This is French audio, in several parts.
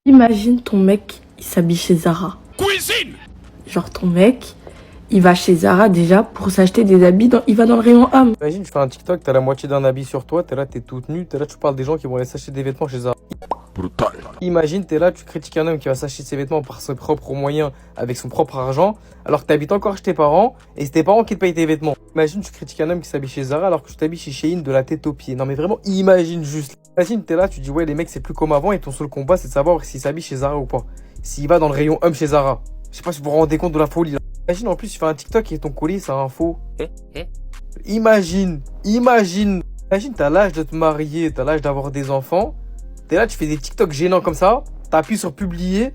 Imagine ton mec, il s'habille chez Zara. Cuisine. Genre ton mec, il va chez Zara déjà pour s'acheter des habits, il va dans le rayon homme. Imagine, tu fais un TikTok, t'as la moitié d'un habit sur toi, t'es là, t'es toute nue, t'es là, tu parles des gens qui vont aller s'acheter des vêtements chez Zara. Brutal. Imagine, t'es là, tu critiques un homme qui va s'acheter ses vêtements par ses propres moyens, avec son propre argent, alors que t'habites encore chez tes parents, et c'est tes parents qui te payent tes vêtements. Imagine, tu critiques un homme qui s'habille chez Zara, alors que tu t'habilles chez Shein de la tête aux pieds. Non mais vraiment, imagine juste. Imagine, t'es là, tu dis ouais, les mecs, c'est plus comme avant, et ton seul combat, c'est de savoir s'il s'habille chez Zara ou pas. S'il va dans le rayon homme chez Zara. Je sais pas si vous vous rendez compte de la folie là. Imagine, en plus, tu fais un TikTok et ton colis, c'est un faux. Imagine, t'as l'âge de te marier, t'as l'âge d'avoir des enfants. T'es là, tu fais des TikTok gênants comme ça, t'appuies sur publier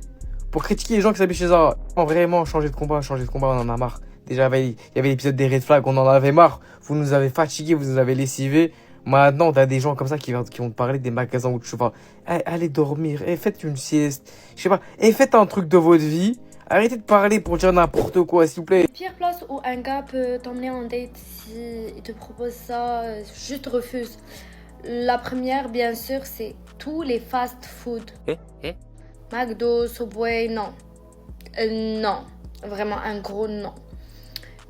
pour critiquer les gens qui s'habillent chez Zara. Non, vraiment, changer de combat, on en a marre. Déjà, il y avait l'épisode des red flags, on en avait marre. Vous nous avez fatigués, vous nous avez lessivés. Maintenant, t'as des gens comme ça qui vont te parler des magasins où tu vas. Allez dormir, faites une sieste. Je sais pas, faites un truc de votre vie. Arrêtez de parler pour dire n'importe quoi, s'il vous plaît. Pire place où un gars peut t'emmener en date si il te propose ça, juste refuse. La première, bien sûr, c'est tous les fast-food. McDo, Subway, non. Non. Vraiment un gros non.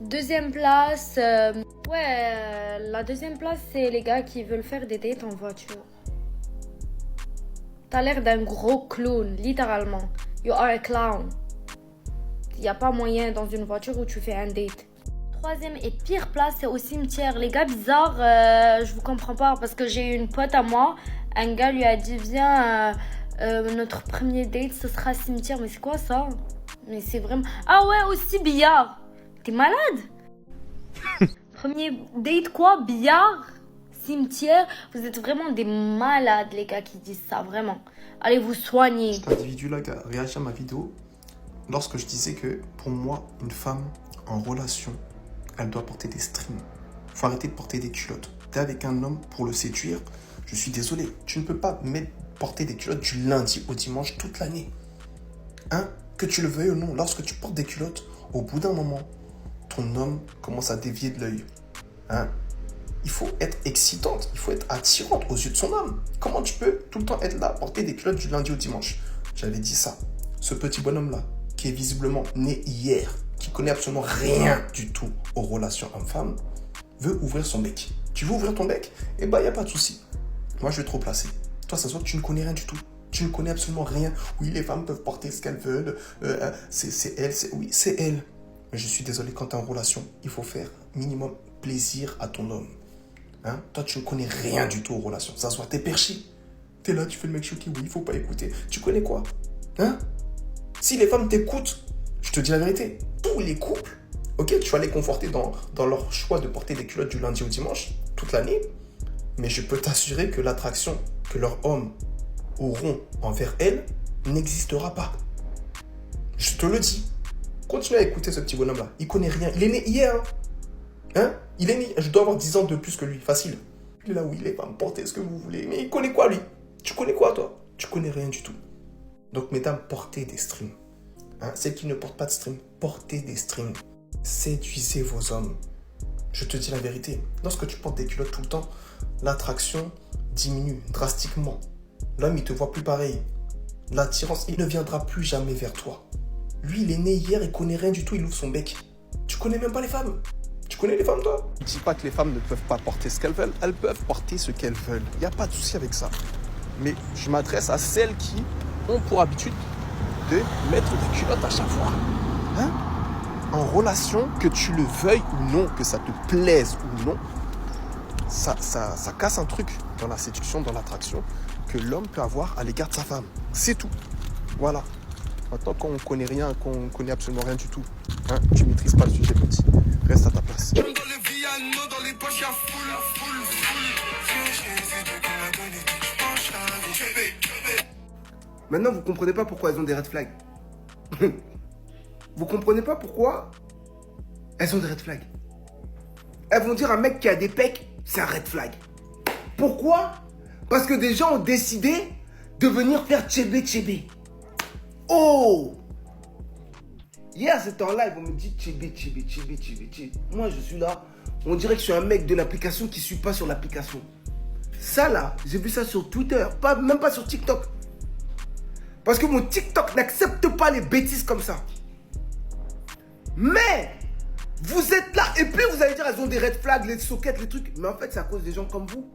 Deuxième place, la deuxième place, c'est les gars qui veulent faire des dates en voiture. T'as l'air d'un gros clown, littéralement. You are a clown. Il n'y a pas moyen dans une voiture où tu fais un date. Troisième et pire place, c'est au cimetière. Les gars bizarres, je vous comprends pas parce que j'ai une pote à moi. Un gars lui a dit viens, notre premier date ce sera cimetière. Mais c'est quoi ça? Mais c'est vraiment... Ah ouais, aussi billard. T'es malade? Premier date quoi? Billard? Cimetière? Vous êtes vraiment des malades les gars qui disent ça, vraiment. Allez vous soigner. Cet individu-là qui a réagi à ma vidéo lorsque je disais que pour moi, une femme en relation, elle doit porter des strings. Faut arrêter de porter des culottes. T'es avec un homme pour le séduire. Je suis désolé, tu ne peux pas porter des culottes du lundi au dimanche toute l'année. Hein? Que tu le veuilles ou non, lorsque tu portes des culottes, au bout d'un moment, ton homme commence à dévier de l'œil. Hein? Il faut être excitante, il faut être attirante aux yeux de son homme. Comment tu peux tout le temps être là, porter des culottes du lundi au dimanche? J'avais dit ça. Ce petit bonhomme-là, qui est visiblement né hier, qui connaît absolument rien du tout aux relations homme-femme, veut ouvrir son bec. Tu veux ouvrir ton bec? Eh ben, il n'y a pas de souci. Moi, je vais te replacer. Toi, ça se voit que tu ne connais rien du tout. Tu ne connais absolument rien. Oui, les femmes peuvent porter ce qu'elles veulent. C'est elle, oui, c'est elle. Mais je suis désolé, quand tu es en relation, il faut faire minimum plaisir à ton homme. Hein? Toi, tu ne connais rien du tout aux relations. Ça se voit, t'es perché. T'es là, tu fais le mec choqué. Oui, il faut pas écouter. Tu connais quoi? Hein? Si les femmes t'écoutent, je te dis la vérité, tous les couples, ok, tu vas les conforter dans leur choix de porter des culottes du lundi au dimanche, toute l'année, mais je peux t'assurer que l'attraction que leurs hommes auront envers elles n'existera pas. Je te le dis. Continue à écouter ce petit bonhomme-là. Il connaît rien. Il est né hier. Hein? Il est né. Je dois avoir 10 ans de plus que lui. Facile. Il est là, oui, les femmes, portez ce que vous voulez. Mais il connaît quoi, lui? Tu connais quoi, toi? Tu connais rien du tout. Donc, mesdames, portez des strings. Hein? Celles qui ne portent pas de strings, portez des strings. Séduisez vos hommes. Je te dis la vérité. Lorsque tu portes des culottes tout le temps, l'attraction diminue drastiquement. L'homme, il te voit plus pareil. L'attirance, il ne viendra plus jamais vers toi. Lui, il est né hier, il connaît rien du tout, il ouvre son bec. Tu connais même pas les femmes. Tu connais les femmes, toi? Je ne dis pas que les femmes ne peuvent pas porter ce qu'elles veulent. Elles peuvent porter ce qu'elles veulent. Il n'y a pas de souci avec ça. Mais je m'adresse à celles qui ont pour habitude de mettre des culottes à chaque fois. Hein? En relation, que tu le veuilles ou non, que ça te plaise ou non, ça casse un truc dans la séduction, dans l'attraction, que l'homme peut avoir à l'égard de sa femme. C'est tout. Voilà. Maintenant, quand on ne connaît rien, qu'on ne connaît absolument rien du tout, hein, tu ne maîtrises pas le sujet, petit. Reste à ta place. Maintenant, vous comprenez pas pourquoi elles ont des red flags. Vous comprenez pas pourquoi elles ont des red flags. Elles vont dire un mec qui a des pecs, c'est un red flag. Pourquoi? Parce que des gens ont décidé de venir faire tchébé. Oh! Hier, c'était en live, on me dit tchébé. Moi, je suis là. On dirait que je suis un mec de l'application qui ne suit pas sur l'application. Ça, là, j'ai vu ça sur Twitter, même pas sur TikTok. Parce que mon TikTok n'accepte pas les bêtises comme ça. Mais, vous êtes là, et puis vous allez dire, elles ont des red flags, les sockets, les trucs. Mais en fait, c'est à cause des gens comme vous.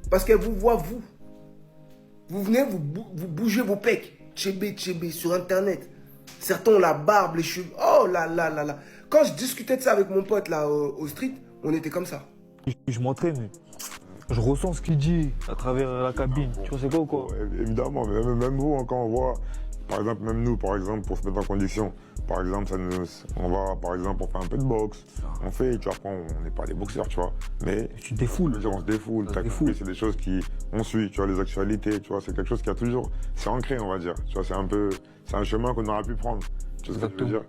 Parce qu'elles vous voient, vous. Vous venez, vous bougez vos pecs. Tchébé, sur Internet. Certains ont la barbe, les cheveux. Oh là là là là. Quand je discutais de ça avec mon pote là au street, on était comme ça. Je m'entraîne, je ressens ce qu'il dit à travers la cabine. Tu vois, c'est quoi ou quoi? Évidemment, mais même vous, quand on voit, par exemple, même nous, par exemple, pour se mettre en condition, par exemple, on va, par exemple, on fait un peu de boxe, on fait, tu vois, après, on n'est pas des boxeurs, tu vois, mais Tu te défoules. je veux dire, on se défoule, t'as compris, c'est des choses on suit, tu vois, les actualités, tu vois, c'est quelque chose qui a toujours, c'est ancré, on va dire, tu vois, c'est un chemin qu'on aurait pu prendre, tu vois ce que je veux dire,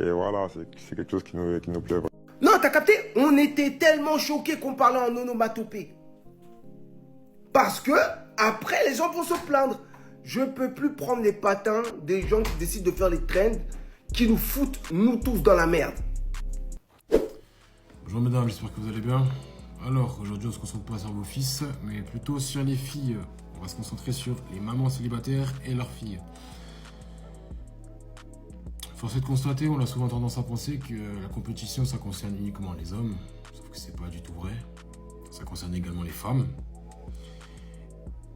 et voilà, c'est quelque chose qui nous plaît. Non, t'as capté? On était tellement choqués qu'on parlait en onomatopée. Parce que, après, les gens vont se plaindre. Je peux plus prendre les patins des gens qui décident de faire les trends, qui nous foutent, nous tous, dans la merde. Bonjour mesdames, j'espère que vous allez bien. Alors, aujourd'hui on se concentre pas sur vos fils, mais plutôt sur les filles. On va se concentrer sur les mamans célibataires et leurs filles. Force est de constater, on a souvent tendance à penser que la compétition ça concerne uniquement les hommes, sauf que c'est pas du tout vrai. Ça concerne également les femmes.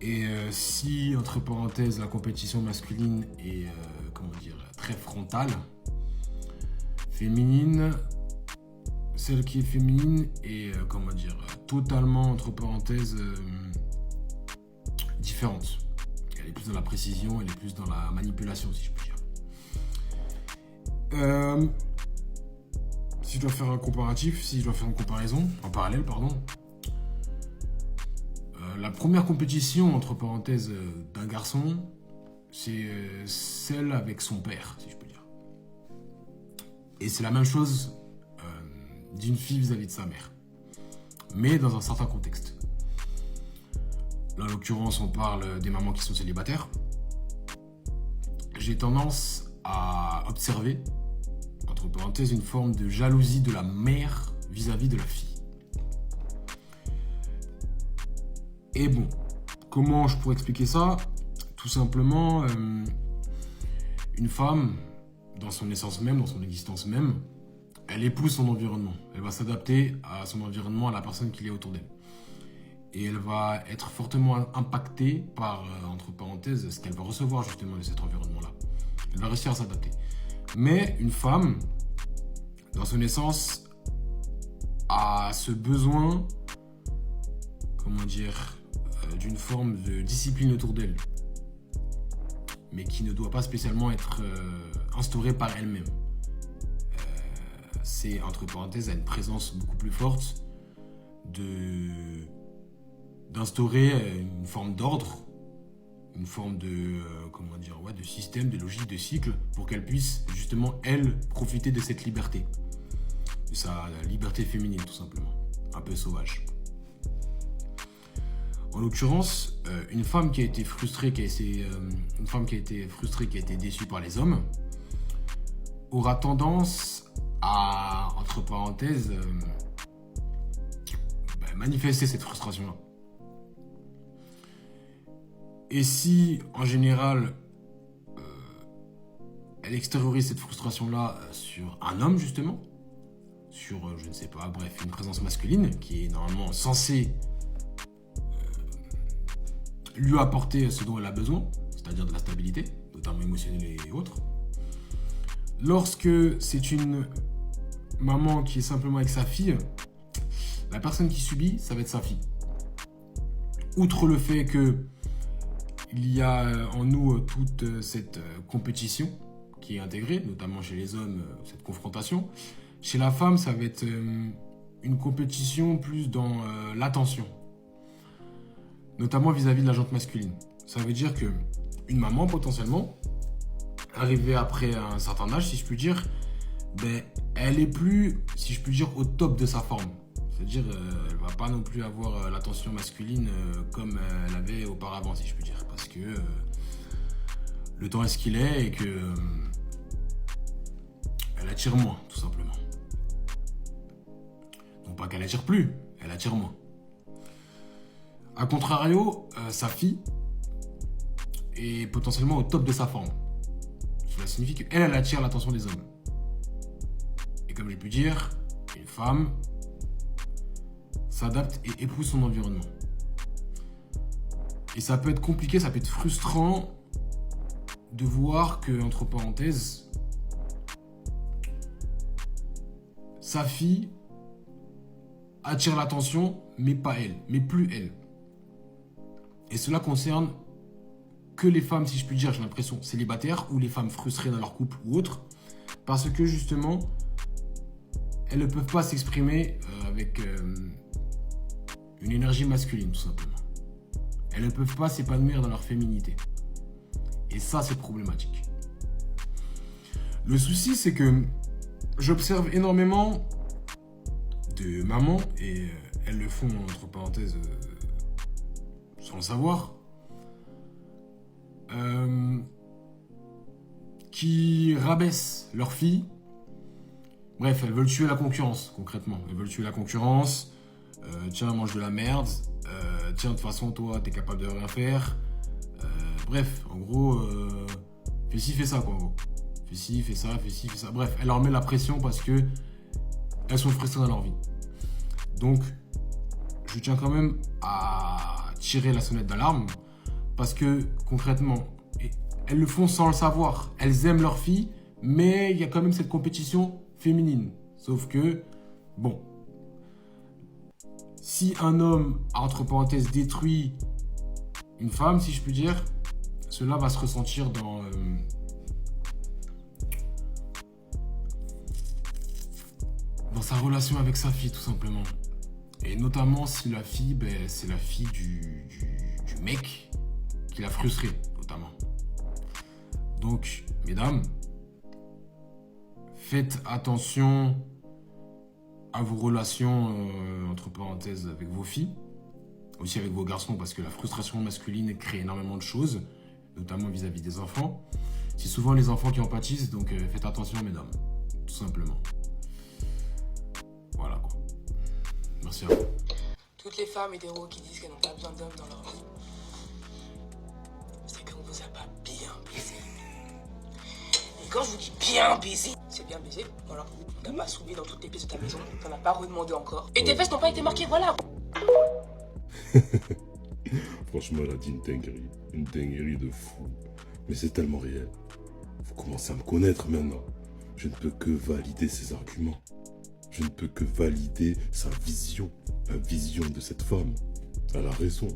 Et si, entre parenthèses, la compétition masculine est, très frontale, féminine, celle qui est féminine est, totalement, entre parenthèses, différente. Elle est plus dans la précision, elle est plus dans la manipulation, si je puis dire. Si je dois faire un comparatif, si je dois faire une comparaison, en parallèle, pardon, la première compétition, entre parenthèses, d'un garçon, c'est celle avec son père, si je peux dire. Et c'est la même chose d'une fille vis-à-vis de sa mère, mais dans un certain contexte. Là, en l'occurrence, on parle des mamans qui sont célibataires. J'ai tendance à observer, entre parenthèses, une forme de jalousie de la mère vis-à-vis de la fille. Et bon, comment je pourrais expliquer ça? Tout simplement, une femme, dans son essence même, dans son existence même, elle épouse son environnement. Elle va s'adapter à son environnement, à la personne qui est autour d'elle. Et elle va être fortement impactée par, entre parenthèses, ce qu'elle va recevoir justement de cet environnement-là. Elle va réussir à s'adapter. Mais une femme, dans son essence, a ce besoin, d'une forme de discipline autour d'elle, mais qui ne doit pas spécialement être instaurée par elle-même. C'est, entre parenthèses, à une présence beaucoup plus forte d'instaurer une forme d'ordre, une forme de système, de logique, de cycle, pour qu'elle puisse justement, elle, profiter de cette liberté, de sa liberté féminine, tout simplement, un peu sauvage. En l'occurrence, une femme qui a été frustrée, qui a été déçue par les hommes, aura tendance à, entre parenthèses, manifester cette frustration-là. Et si, en général, elle extériorise cette frustration-là sur un homme, justement, sur, une présence masculine, qui est normalement censée lui apporter ce dont elle a besoin, c'est-à-dire de la stabilité, notamment émotionnelle et autres. Lorsque c'est une maman qui est simplement avec sa fille, la personne qui subit, ça va être sa fille. Outre le fait que il y a en nous toute cette compétition qui est intégrée, notamment chez les hommes, cette confrontation. Chez la femme, ça va être une compétition plus dans l'attention, notamment vis-à-vis de la jante masculine. Ça veut dire que une maman, potentiellement, arrivée après un certain âge, si je puis dire, elle est plus, si je puis dire, au top de sa forme. C'est-à-dire, elle va pas non plus avoir l'attention masculine comme elle avait auparavant, si je puis dire. Parce que le temps est ce qu'il est et que elle attire moins, tout simplement. Non pas qu'elle attire plus, elle attire moins. A contrario, sa fille, est potentiellement au top de sa forme. Cela signifie qu'elle, elle attire l'attention des hommes. Et comme j'ai pu dire, une femme s'adapte et épouse son environnement. Et ça peut être compliqué, ça peut être frustrant de voir que, entre parenthèses, sa fille attire l'attention, mais pas elle, mais plus elle. Et cela concerne que les femmes, si je puis dire, j'ai l'impression, célibataires ou les femmes frustrées dans leur couple ou autre, parce que justement, elles ne peuvent pas s'exprimer avec une énergie masculine, tout simplement. Elles ne peuvent pas s'épanouir dans leur féminité. Et ça, c'est problématique. Le souci, c'est que j'observe énormément de mamans, et elles le font, entre parenthèses, sans le savoir, qui rabaissent leurs filles. Bref, elles veulent tuer la concurrence, concrètement. Elles veulent tuer la concurrence. Tiens, mange de la merde. Tiens, de toute façon, toi, t'es capable de rien faire. Bref, en gros, fais ci, fais ça, quoi, en gros. Fais ci, fais ça, fais ci, fais ça. Bref, elle leur met la pression parce que elles sont frustrées dans leur vie. Donc, je tiens quand même à tirer la sonnette d'alarme parce que, concrètement, elles le font sans le savoir. Elles aiment leur fille, mais il y a quand même cette compétition féminine. Sauf que, bon, si un homme, entre parenthèses, détruit une femme, si je puis dire, cela va se ressentir dans sa relation avec sa fille, tout simplement. Et notamment si la fille, c'est la fille du mec qui l'a frustrée, notamment. Donc, mesdames, faites attention à vos relations, entre parenthèses, avec vos filles, aussi avec vos garçons, parce que la frustration masculine crée énormément de choses, notamment vis-à-vis des enfants. C'est souvent les enfants qui en pâtissent, donc faites attention, mesdames, tout simplement. Voilà, quoi. Merci à vous. Toutes les femmes hétéros qui disent qu'elles n'ont pas besoin d'hommes dans leur vie, c'est qu'on vous a pas bien baisé. Et quand je vous dis bien baisé, c'est bien baisé, voilà. On t'a pas soulevé dans toutes les pièces de ta maison, t'en as pas redemandé encore. Et tes fesses n'ont pas été marquées, voilà. Franchement, elle a dit une dinguerie de fou. Mais c'est tellement réel. Vous commencez à me connaître maintenant. Je ne peux que valider ses arguments. Je ne peux que valider sa vision. La vision de cette femme. Elle a raison.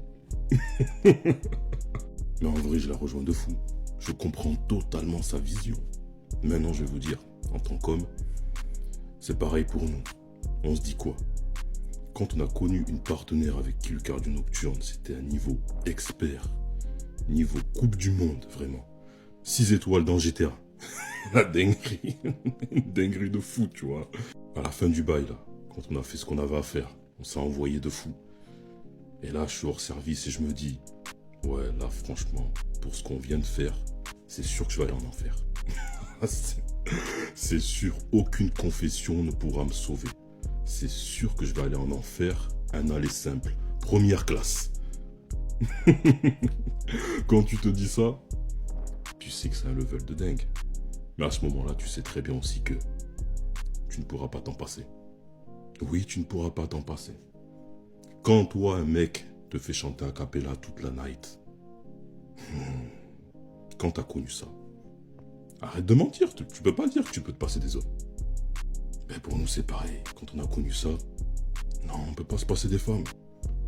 Mais en vrai, je la rejoins de fou. Je comprends totalement sa vision. Maintenant, je vais vous dire, en tant qu'homme, c'est pareil pour nous. On se dit quoi? Quand on a connu une partenaire avec qui le cardio nocturne, c'était un niveau expert. Niveau coupe du monde, vraiment. 6 étoiles dans GTA. La dinguerie. Une dinguerie de fou, tu vois. À la fin du bail, là, quand on a fait ce qu'on avait à faire, on s'est envoyé de fou. Et là, je suis hors service et je me dis, ouais, là, franchement, pour ce qu'on vient de faire, c'est sûr que je vais aller en enfer. C'est sûr, aucune confession ne pourra me sauver. C'est sûr que je vais aller en enfer, un aller simple, première classe. Quand tu te dis ça, tu sais que c'est un level de dingue. Mais à ce moment-là, tu sais très bien aussi que tu ne pourras pas t'en passer. Oui, tu ne pourras pas t'en passer. Quand toi, un mec, te fait chanter a cappella toute la night, quand t'as connu ça, arrête de mentir, tu peux pas dire que tu peux te passer des hommes. Ben pour nous, c'est pareil. Quand on a connu ça, non, on peut pas se passer des femmes.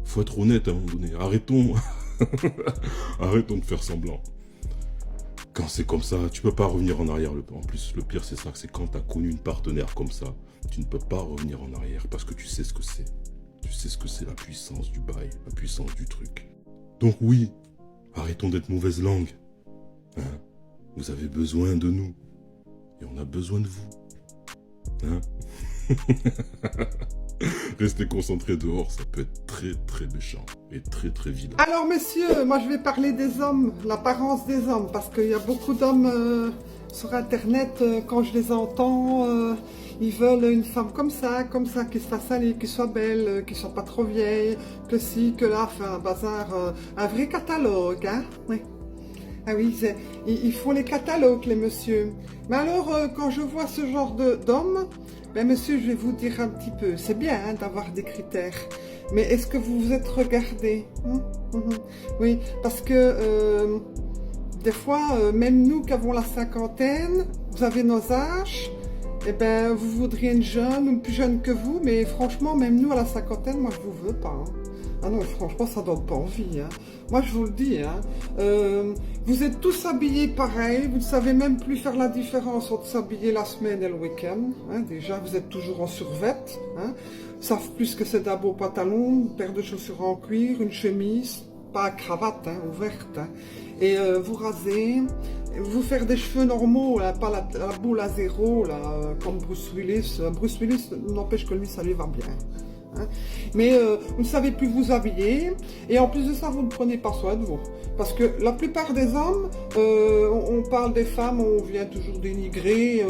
Faut être honnête à un moment donné. Arrêtons. Arrêtons de faire semblant. Quand c'est comme ça, tu peux pas revenir en arrière. En plus, le pire, c'est ça, c'est quand t'as connu une partenaire comme ça, tu ne peux pas revenir en arrière parce que tu sais ce que c'est. Tu sais ce que c'est la puissance du bail, la puissance du truc. Donc oui, arrêtons d'être mauvaise langue. Hein? Vous avez besoin de nous. Et on a besoin de vous. Hein? Restez concentrés dehors, ça peut être très très méchant et très très vilain. Alors messieurs, moi je vais parler des hommes, l'apparence des hommes, parce qu'il y a beaucoup d'hommes sur internet, quand je les entends, ils veulent une femme comme ça, qui se fasse aller, qui soit belle, qui soit pas trop vieille, que si, que là, enfin un bazar, un vrai catalogue, hein, oui. Ah oui, ils font les catalogues, les messieurs. Mais alors, quand je vois ce genre d'homme, ben monsieur, je vais vous dire un petit peu. C'est bien hein, d'avoir des critères. Mais est-ce que vous vous êtes regardé? Oui, parce que des fois, même nous qui avons la cinquantaine, vous avez nos âges, eh ben, vous voudriez une jeune ou plus jeune que vous, mais franchement, même nous à la cinquantaine, moi je vous veux pas. Hein. Ah non, franchement, ça donne pas envie. Hein. Moi, je vous le dis. Hein. Vous êtes tous habillés pareil. Vous ne savez même plus faire la différence entre s'habiller la semaine et le week-end. Hein. Déjà, vous êtes toujours en survêt. Hein. Ils savent plus que c'est d'un beau pantalon, une paire de chaussures en cuir, une chemise, pas à cravate, hein, ouverte. Hein. Et vous rasez, vous faire des cheveux normaux, là, pas la boule à zéro, là, comme Bruce Willis. Bruce Willis n'empêche que lui, ça lui va bien. Hein. Mais vous ne savez plus vous habiller et en plus de ça vous ne prenez pas soin de vous parce que la plupart des hommes on parle des femmes, on vient toujours dénigrer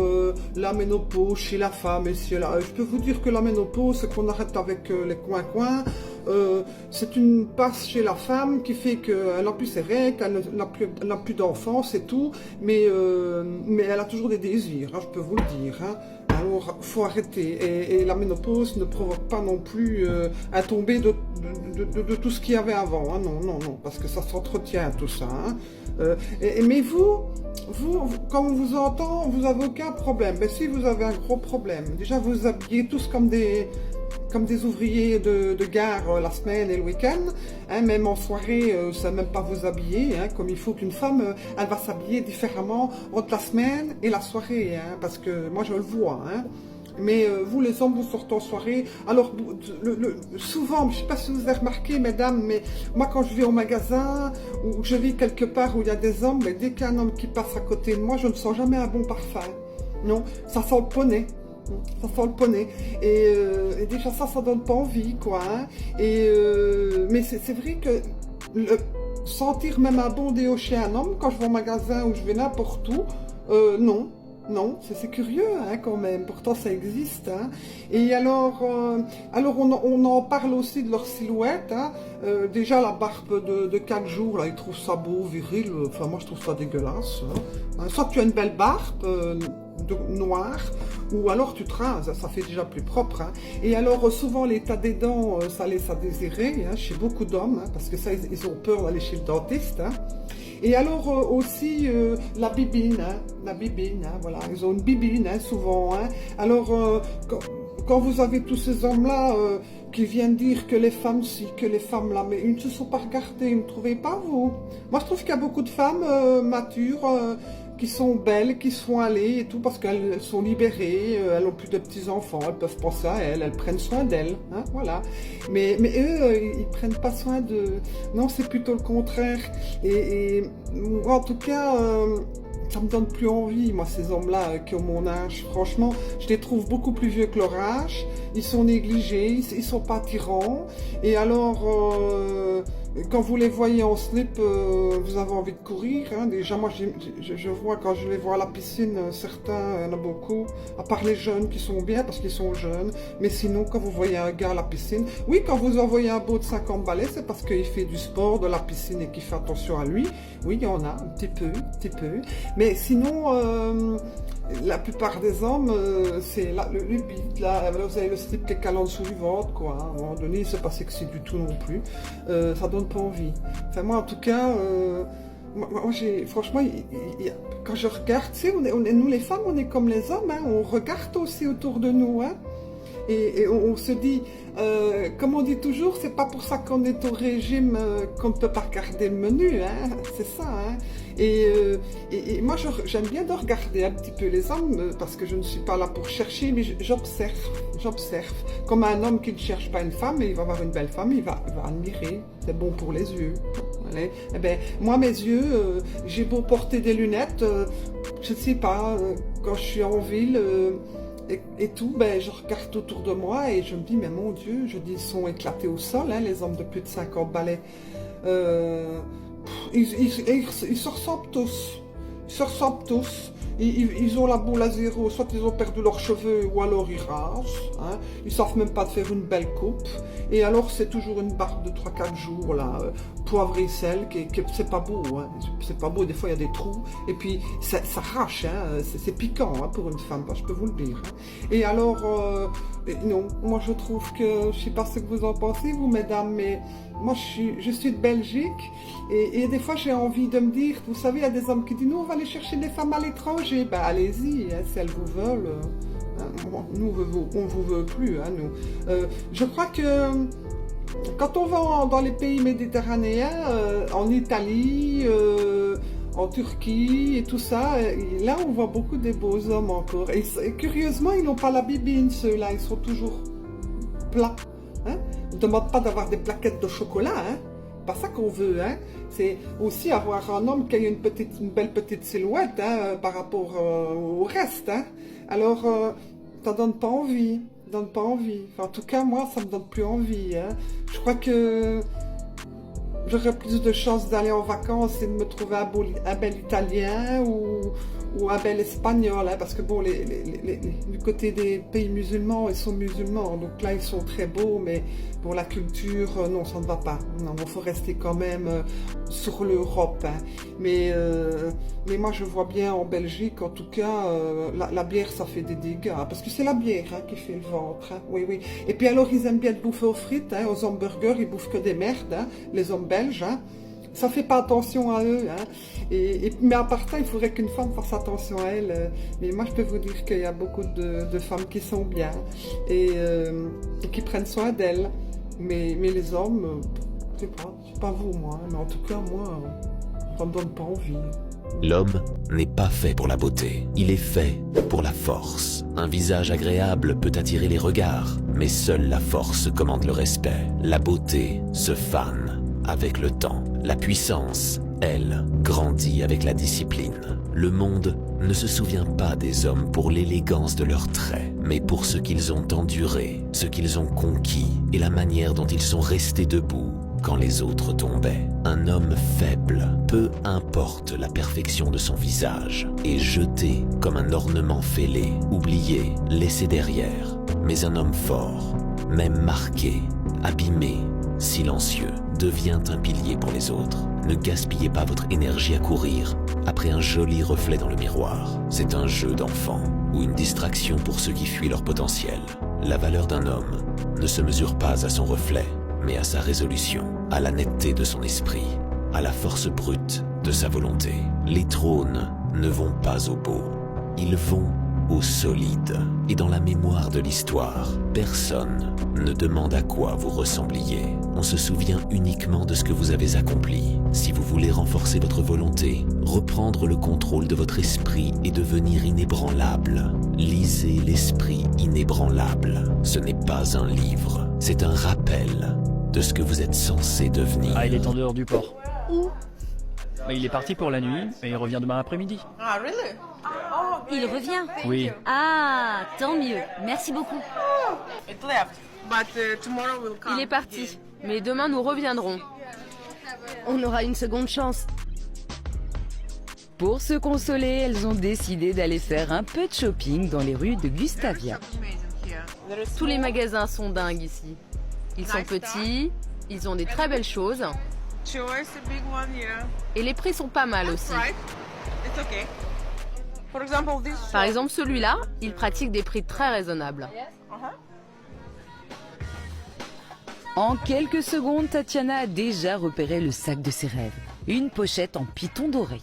la ménopause chez la femme et si là, je peux vous dire que la ménopause c'est qu'on arrête avec les coins c'est une passe chez la femme qui fait qu'elle n'a plus ses règles, elle n'a plus d'enfants, c'est tout, mais elle a toujours des désirs, hein, je peux vous le dire. Hein. Alors, faut arrêter. Et la ménopause ne provoque pas non plus un tombé de tout ce qu'il y avait avant. Hein. Non, non, non, parce que ça s'entretient tout ça. Hein. Mais vous, quand on vous entend, vous n'avez aucun problème. Mais si vous avez un gros problème, déjà vous vous habillez tous comme des ouvriers de gare la semaine et le week-end, hein, même en soirée, ça même pas vous habiller, hein, comme il faut qu'une femme, elle va s'habiller différemment entre la semaine et la soirée, hein, parce que moi je le vois, hein. Mais vous les hommes, vous sortez en soirée, alors souvent, je ne sais pas si vous avez remarqué mesdames, mais moi quand je vais au magasin, ou je vais quelque part où il y a des hommes, mais dès qu'il y a un homme qui passe à côté de moi, je ne sens jamais un bon parfum, non, ça sent le poney. Ça sent le poney. Et déjà ça donne pas envie, quoi. Hein. Mais c'est vrai que sentir même un bon déo chez un homme, quand je vais au magasin ou je vais n'importe où, non. Non, c'est curieux hein, quand même, pourtant ça existe. Hein. Et alors on en parle aussi de leur silhouette. Hein. Déjà la barbe de 4 jours, là, ils trouvent ça beau, viril, enfin moi je trouve ça dégueulasse. Hein. Soit tu as une belle barbe noire, ou alors tu te rases, ça fait déjà plus propre. Hein. Et alors souvent l'état des dents, ça laisse à désirer hein, chez beaucoup d'hommes, hein, parce que ça ils ont peur d'aller chez le dentiste. Hein. Et alors aussi la bibine, hein, voilà, ils ont une bibine hein, souvent. Hein. Alors quand vous avez tous ces hommes-là qui viennent dire que les femmes ci, que les femmes là, mais ils ne se sont pas regardés, vous ne trouvez pas vous? Moi je trouve qu'il y a beaucoup de femmes matures qui sont belles, qui sont allées et tout, parce qu'elles sont libérées, elles n'ont plus de petits-enfants, elles peuvent penser à elles prennent soin d'elles, hein, voilà. Mais eux, ils prennent pas soin de... Non, c'est plutôt le contraire. Et en tout cas, ça me donne plus envie, moi, ces hommes-là qui ont mon âge. Franchement, je les trouve beaucoup plus vieux que leur âge, ils sont négligés, ils sont pas attirants, et alors... quand vous les voyez en slip, vous avez envie de courir. Hein. Déjà, moi, je vois quand je les vois à la piscine, certains, il y en a beaucoup, à part les jeunes qui sont bien parce qu'ils sont jeunes. Mais sinon, quand vous voyez un gars à la piscine, oui, quand vous envoyez un beau de 50 balais, c'est parce qu'il fait du sport, de la piscine et qu'il fait attention à lui. Oui, il y en a, un petit peu. Mais sinon... la plupart des hommes, c'est le bide, là, vous avez le slip qui est calant sous du ventre, quoi. À un moment donné, c'est pas sexy du tout non plus. Ça donne pas envie. Enfin, moi, en tout cas, franchement, quand je regarde, tu sais, nous les femmes, on est comme les hommes, hein, on regarde aussi autour de nous, hein. Et on se dit, comme on dit toujours, c'est pas pour ça qu'on est au régime qu'on ne peut pas regarder le menu, hein, c'est ça. Hein. Et moi, j'aime bien de regarder un petit peu les hommes, parce que je ne suis pas là pour chercher, mais j'observe. Comme un homme qui ne cherche pas une femme, et il va voir une belle femme, il va admirer, c'est bon pour les yeux. Allez. Eh ben, moi, mes yeux, j'ai beau porter des lunettes, je ne sais pas, quand je suis en ville... Et tout, ben, je regarde autour de moi et je me dis, mais mon Dieu, je dis, ils sont éclatés au sol, hein, les hommes de plus de 50 balais. Ils se ressemblent tous. Ils ont la boule à zéro, soit ils ont perdu leurs cheveux ou alors ils rasent. Hein. Ils savent même pas de faire une belle coupe. Et alors c'est toujours une barbe de 3-4 jours là, poivre et sel, que c'est pas beau, hein. C'est pas beau, des fois il y a des trous, et puis ça arrache, hein. C'est piquant, hein, pour une femme, je peux vous le dire. Hein. Et alors, non, moi je trouve que, je sais pas ce que vous en pensez, vous mesdames, mais moi je suis de Belgique, et des fois j'ai envie de me dire, vous savez, il y a des hommes qui disent, nous on va aller chercher des femmes à l'étranger, ben allez-y, hein, si elles vous veulent. Nous, on ne vous veut plus, hein, nous. Je crois que quand on va dans les pays méditerranéens, en Italie, en Turquie et tout ça, là on voit beaucoup des beaux hommes encore. Et curieusement, ils n'ont pas la bibine, ceux-là, ils sont toujours plats. Hein. On ne demande pas d'avoir des plaquettes de chocolat, hein. Pas ça qu'on veut, hein. C'est aussi avoir un homme qui a une belle petite silhouette, hein, par rapport au reste, hein. Alors, ça donne pas envie, Enfin, en tout cas, moi, ça me donne plus envie, hein. Je crois que j'aurais plus de chances d'aller en vacances et de me trouver un bel Italien ou un bel Espagnol, hein, parce que bon, du côté des pays musulmans, ils sont musulmans, donc là, ils sont très beaux, mais pour la culture, non, ça ne va pas. Non, il faut rester quand même sur l'Europe, hein. Mais moi, je vois bien en Belgique, en tout cas, la bière, ça fait des dégâts, hein, parce que c'est la bière, hein, qui fait le ventre, hein. Oui, oui. Et puis alors, ils aiment bien de bouffer aux frites, hein, aux hamburgers, ils bouffent que des merdes, hein, les hommes belges, hein. Ça fait pas attention à eux, hein. Mais à part ça, il faudrait qu'une femme fasse attention à elle. Mais moi, je peux vous dire qu'il y a beaucoup de femmes qui sont bien et qui prennent soin d'elles. Mais les hommes, je sais pas vous, moi. Mais en tout cas, moi, ça me donne pas envie. L'homme n'est pas fait pour la beauté, il est fait pour la force. Un visage agréable peut attirer les regards, mais seule la force commande le respect. La beauté se fane avec le temps. La puissance, elle, grandit avec la discipline. Le monde ne se souvient pas des hommes pour l'élégance de leurs traits, mais pour ce qu'ils ont enduré, ce qu'ils ont conquis et la manière dont ils sont restés debout quand les autres tombaient. Un homme faible, peu importe la perfection de son visage, est jeté comme un ornement fêlé, oublié, laissé derrière. Mais un homme fort, même marqué, abîmé, silencieux, devient un pilier pour les autres. Ne gaspillez pas votre énergie à courir après un joli reflet dans le miroir. C'est un jeu d'enfant ou une distraction pour ceux qui fuient leur potentiel. La valeur d'un homme ne se mesure pas à son reflet, mais à sa résolution, à la netteté de son esprit, à la force brute de sa volonté. Les trônes ne vont pas au beau, ils vont au solide. Et dans la mémoire de l'histoire, personne ne demande à quoi vous ressembliez. On se souvient uniquement de ce que vous avez accompli. Si vous voulez renforcer votre volonté, reprendre le contrôle de votre esprit et devenir inébranlable, lisez l'esprit inébranlable. Ce n'est pas un livre, c'est un rappel de ce que vous êtes censé devenir. Ah, il est en dehors du port. Où? Bah, il est parti pour la nuit et il revient demain après-midi. Ah, really? Il revient? Oui. Ah, tant mieux. Merci beaucoup. It left, but tomorrow will come. Il est parti, mais demain nous reviendrons. On aura une seconde chance. Pour se consoler, elles ont décidé d'aller faire un peu de shopping dans les rues de Gustavia. Tous les magasins sont dingues ici. Ils sont petits, ils ont des très belles choses. Et les prix sont pas mal aussi. Par exemple, celui-là, il pratique des prix très raisonnables. En quelques secondes, Tatiana a déjà repéré le sac de ses rêves. Une pochette en python doré.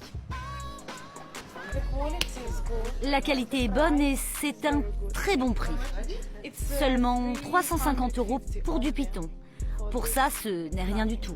La qualité est bonne et c'est un très bon prix. Seulement 350 € pour du python. Pour ça, ce n'est rien du tout.